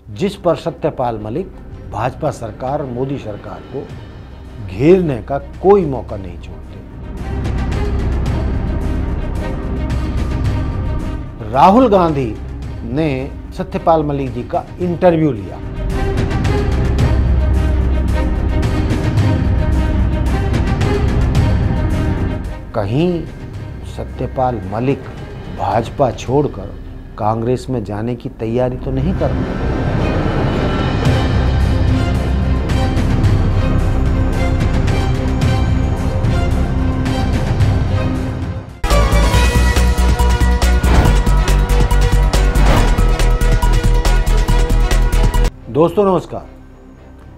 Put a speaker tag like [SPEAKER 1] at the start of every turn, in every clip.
[SPEAKER 1] जिस पर सत्यपाल मलिक भाजपा सरकार और मोदी सरकार को घेरने का कोई मौका नहीं छोड़ते। राहुल गांधी ने सत्यपाल मलिक जी का इंटरव्यू लिया। कहीं सत्यपाल मलिक भाजपा छोड़कर कांग्रेस में जाने की तैयारी तो नहीं कर रहे? दोस्तों नमस्कार,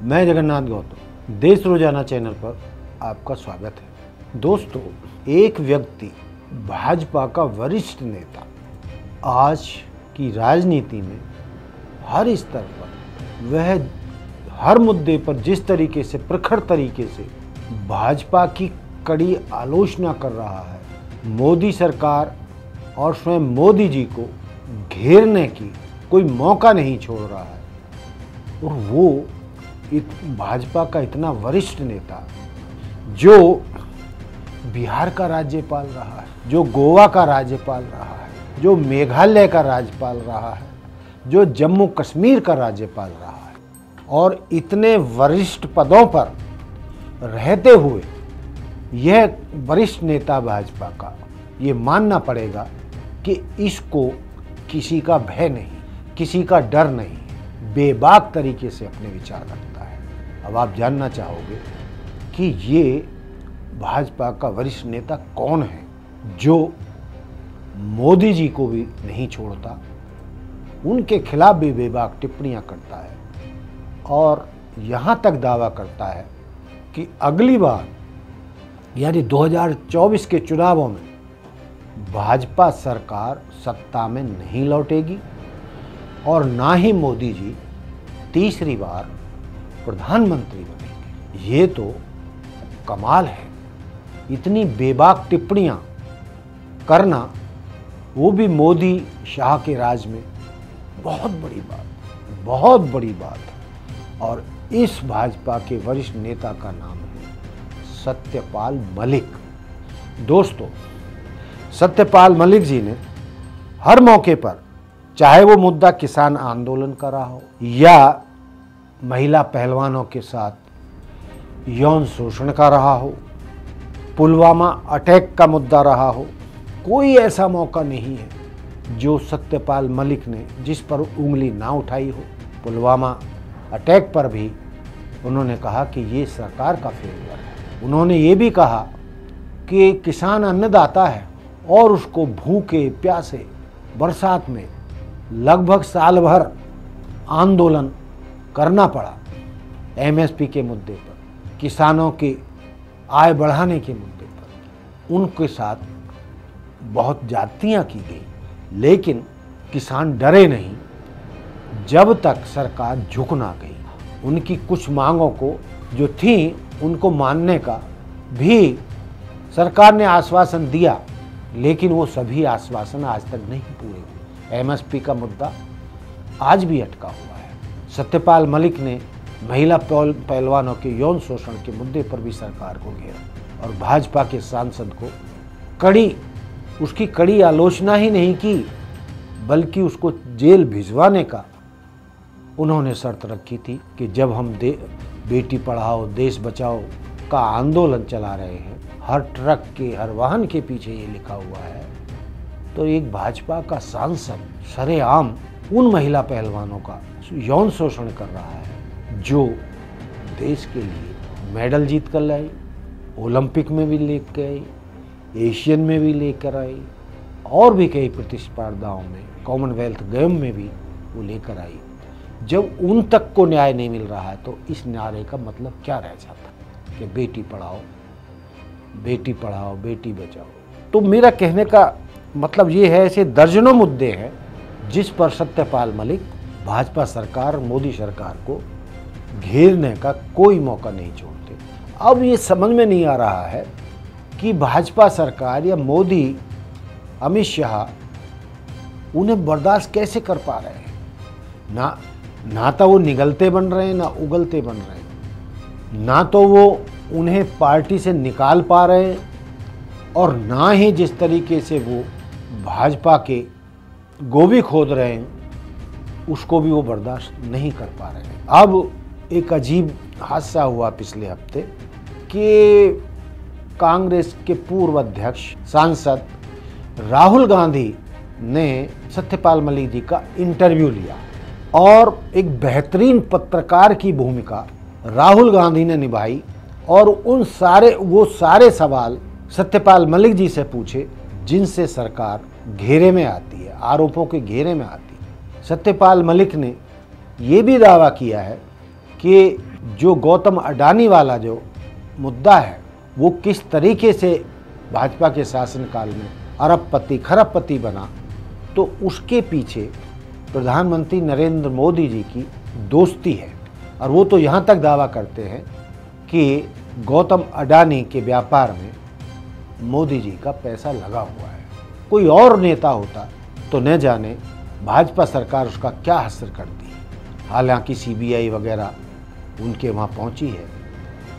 [SPEAKER 1] मैं जगन्नाथ गौतम, देश रोजाना चैनल पर आपका स्वागत है। दोस्तों, एक व्यक्ति, भाजपा का वरिष्ठ नेता, आज की राजनीति में हर स्तर पर वह हर मुद्दे पर जिस तरीके से, प्रखर तरीके से भाजपा की कड़ी आलोचना कर रहा है, मोदी सरकार और स्वयं मोदी जी को घेरने की कोई मौका नहीं छोड़ रहा है। और वो भाजपा का इतना वरिष्ठ नेता, जो बिहार का राज्यपाल रहा है, जो गोवा का राज्यपाल रहा है, जो मेघालय का राज्यपाल रहा है, जो जम्मू कश्मीर का राज्यपाल रहा है, और इतने वरिष्ठ पदों पर रहते हुए यह वरिष्ठ नेता भाजपा का, ये मानना पड़ेगा कि इसको किसी का भय नहीं, किसी का डर नहीं, बेबाक तरीके से अपने विचार रखता है। अब आप जानना चाहोगे कि ये भाजपा का वरिष्ठ नेता कौन है जो मोदी जी को भी नहीं छोड़ता, उनके खिलाफ भी बेबाक टिप्पणियां करता है और यहाँ तक दावा करता है कि अगली बार यानी 2024 के चुनावों में भाजपा सरकार सत्ता में नहीं लौटेगी और ना ही मोदी जी तीसरी बार प्रधानमंत्री बनेंगे। ये तो कमाल है, इतनी बेबाक टिप्पणियां करना, वो भी मोदी शाह के राज में, बहुत बड़ी बात, बहुत बड़ी बात है। और इस भाजपा के वरिष्ठ नेता का नाम है सत्यपाल मलिक। दोस्तों, सत्यपाल मलिक जी ने हर मौके पर, चाहे वो मुद्दा किसान आंदोलन का रहा हो या महिला पहलवानों के साथ यौन शोषण का रहा हो, पुलवामा अटैक का मुद्दा रहा हो, कोई ऐसा मौका नहीं है जो सत्यपाल मलिक ने जिस पर उंगली ना उठाई हो। पुलवामा अटैक पर भी उन्होंने कहा कि ये सरकार का फेलियर है। उन्होंने ये भी कहा कि किसान अन्नदाता है और उसको भूखे प्यासे बरसात में लगभग साल भर आंदोलन करना पड़ा। एमएसपी के मुद्दे पर, किसानों की आय बढ़ाने के मुद्दे पर उनके साथ बहुत ज्यादतियां की गई, लेकिन किसान डरे नहीं जब तक सरकार झुक ना गई। उनकी कुछ मांगों को जो थी उनको मानने का भी सरकार ने आश्वासन दिया, लेकिन वो सभी आश्वासन आज तक नहीं पूरे हुए। एमएसपी का मुद्दा आज भी अटका हुआ है। सत्यपाल मलिक ने महिला पहलवानों के यौन शोषण के मुद्दे पर भी सरकार को घेरा और भाजपा के सांसद को उसकी कड़ी आलोचना ही नहीं की, बल्कि उसको जेल भिजवाने का उन्होंने शर्त रखी थी कि जब हम बेटी पढ़ाओ देश बचाओ का आंदोलन चला रहे हैं, हर ट्रक के, हर वाहन के पीछे ये लिखा हुआ है, तो एक भाजपा का सांसद सरेआम उन महिला पहलवानों का यौन शोषण कर रहा है जो देश के लिए मेडल जीत कर लाई, ओलंपिक में भी लेकर आई, एशियन में भी लेकर आई और भी कई प्रतिस्पर्धाओं में, कॉमनवेल्थ गेम में भी वो लेकर आई। जब उन तक को न्याय नहीं मिल रहा है तो इस नारे का मतलब क्या रह जाता कि बेटी पढ़ाओ बेटी बचाओ। तो मेरा कहने का मतलब ये है, ऐसे दर्जनों मुद्दे हैं जिस पर सत्यपाल मलिक भाजपा सरकार, मोदी सरकार को घेरने का कोई मौका नहीं छोड़ते। अब ये समझ में नहीं आ रहा है कि भाजपा सरकार या मोदी, अमित शाह उन्हें बर्दाश्त कैसे कर पा रहे हैं। ना ना तो वो निगलते बन रहे हैं ना उगलते बन रहे हैं, ना तो वो उन्हें पार्टी से निकाल पा रहे हैं और ना ही जिस तरीके से वो भाजपा के गोभी खोद रहे हैं उसको भी वो बर्दाश्त नहीं कर पा रहे हैं। अब एक अजीब हादसा हुआ पिछले हफ्ते कि कांग्रेस के पूर्व अध्यक्ष सांसद राहुल गांधी ने सत्यपाल मलिक जी का इंटरव्यू लिया और एक बेहतरीन पत्रकार की भूमिका राहुल गांधी ने निभाई और वो सारे सवाल सत्यपाल मलिक जी से पूछे जिनसे सरकार घेरे में आती है, आरोपों के घेरे में आती है। सत्यपाल मलिक ने ये भी दावा किया है कि जो गौतम अडानी वाला जो मुद्दा है वो किस तरीके से भाजपा के शासनकाल में अरबपति खरबपति बना, तो उसके पीछे प्रधानमंत्री नरेंद्र मोदी जी की दोस्ती है। और वो तो यहाँ तक दावा करते हैं कि गौतम अडानी के व्यापार में मोदी जी का पैसा लगा हुआ है। कोई और नेता होता तो न जाने भाजपा सरकार उसका क्या हश्र करती। हालांकि सीबीआई वगैरह उनके वहाँ पहुँची है,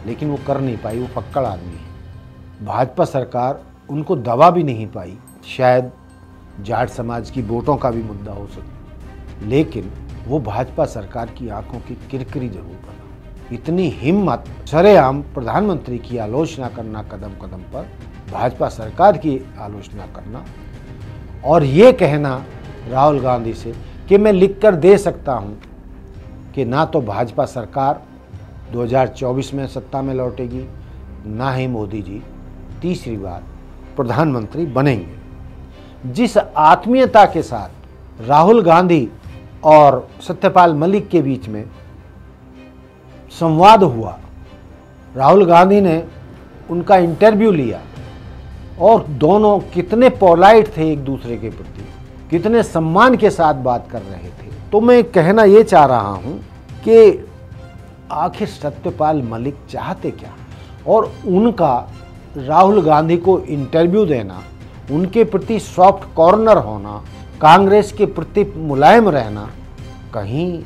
[SPEAKER 1] लेकिन वो कर नहीं पाई, वो पक्कड़ आदमी है। भाजपा सरकार उनको दबा भी नहीं पाई। शायद जाट समाज की वोटों का भी मुद्दा हो सकता, लेकिन वो भाजपा सरकार की आंखों की किरकिरी जरूर बना। इतनी हिम्मत, सरेआम प्रधानमंत्री की आलोचना करना, कदम कदम पर भाजपा सरकार की आलोचना करना और ये कहना राहुल गांधी से कि मैं लिखकर दे सकता हूँ कि ना तो भाजपा सरकार 2024 में सत्ता में लौटेगी, ना ही मोदी जी तीसरी बार प्रधानमंत्री बनेंगे। जिस आत्मीयता के साथ राहुल गांधी और सत्यपाल मलिक के बीच में संवाद हुआ, राहुल गांधी ने उनका इंटरव्यू लिया और दोनों कितने पोलाइट थे एक दूसरे के प्रति, कितने सम्मान के साथ बात कर रहे थे। तो मैं कहना ये चाह रहा हूं कि आखिर सत्यपाल मलिक चाहते क्या, और उनका राहुल गांधी को इंटरव्यू देना, उनके प्रति सॉफ्ट कॉर्नर होना, कांग्रेस के प्रति मुलायम रहना, कहीं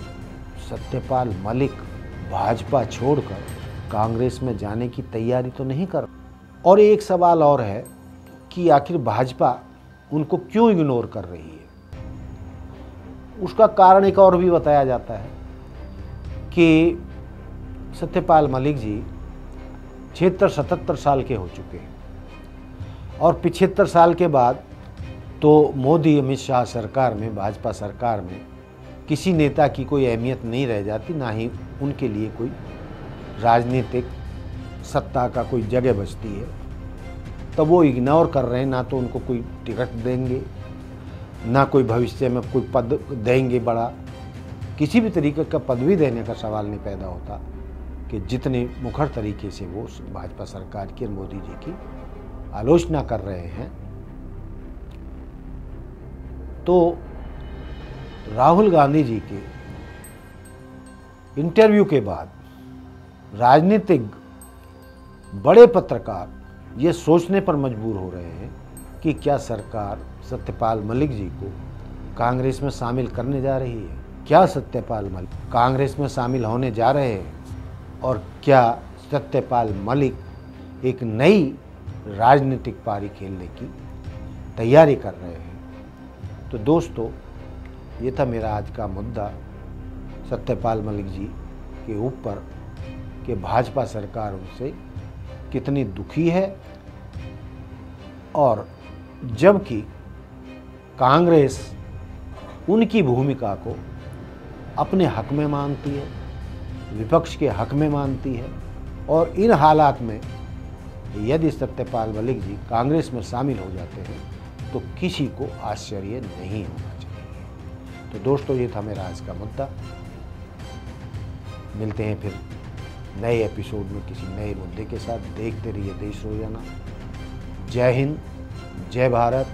[SPEAKER 1] सत्यपाल मलिक भाजपा छोड़कर कांग्रेस में जाने की तैयारी तो नहीं कर। और एक सवाल और है कि आखिर भाजपा उनको क्यों इग्नोर कर रही है। उसका कारण एक और भी बताया जाता है कि सत्यपाल मलिक जी 76-77 साल के हो चुके हैं और 75 साल के बाद तो मोदी अमित शाह सरकार में, भाजपा सरकार में किसी नेता की कोई अहमियत नहीं रह जाती, ना ही उनके लिए कोई राजनीतिक सत्ता का कोई जगह बचती है। तो वो इग्नोर कर रहे हैं, ना तो उनको कोई टिकट देंगे, ना कोई भविष्य में कोई पद देंगे बड़ा। किसी भी तरीके का पदवी देने का सवाल नहीं पैदा होता कि जितने मुखर तरीके से वो भाजपा सरकार की और मोदी जी की आलोचना कर रहे हैं। तो राहुल गांधी जी के इंटरव्यू के बाद राजनीतिक बड़े पत्रकार ये सोचने पर मजबूर हो रहे हैं कि क्या सरकार सत्यपाल मलिक जी को कांग्रेस में शामिल करने जा रही है। क्या सत्यपाल मलिक कांग्रेस में शामिल होने जा रहे हैं और क्या सत्यपाल मलिक एक नई राजनीतिक पारी खेलने की तैयारी कर रहे हैं। तो दोस्तों, ये था मेरा आज का मुद्दा सत्यपाल मलिक जी के ऊपर कि भाजपा सरकार उनसे कितनी दुखी है और जबकि कांग्रेस उनकी भूमिका को अपने हक में मानती है, विपक्ष के हक में मानती है। और इन हालात में यदि सत्यपाल मलिक जी कांग्रेस में शामिल हो जाते हैं तो किसी को आश्चर्य नहीं होना चाहिए। तो दोस्तों, ये था मेरा आज का मुद्दा। मिलते हैं फिर नए एपिसोड में किसी नए मुद्दे के साथ। देखते रहिए देश रोजाना। जय हिंद, जय भारत,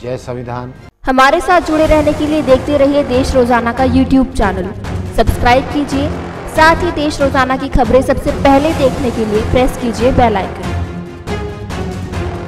[SPEAKER 1] जय संविधान।
[SPEAKER 2] हमारे साथ जुड़े रहने के लिए देखते रहिए देश रोजाना का YouTube चैनल सब्सक्राइब कीजिए। साथ ही देश रोजाना की खबरें सबसे पहले देखने के लिए प्रेस कीजिए बेल आइकन।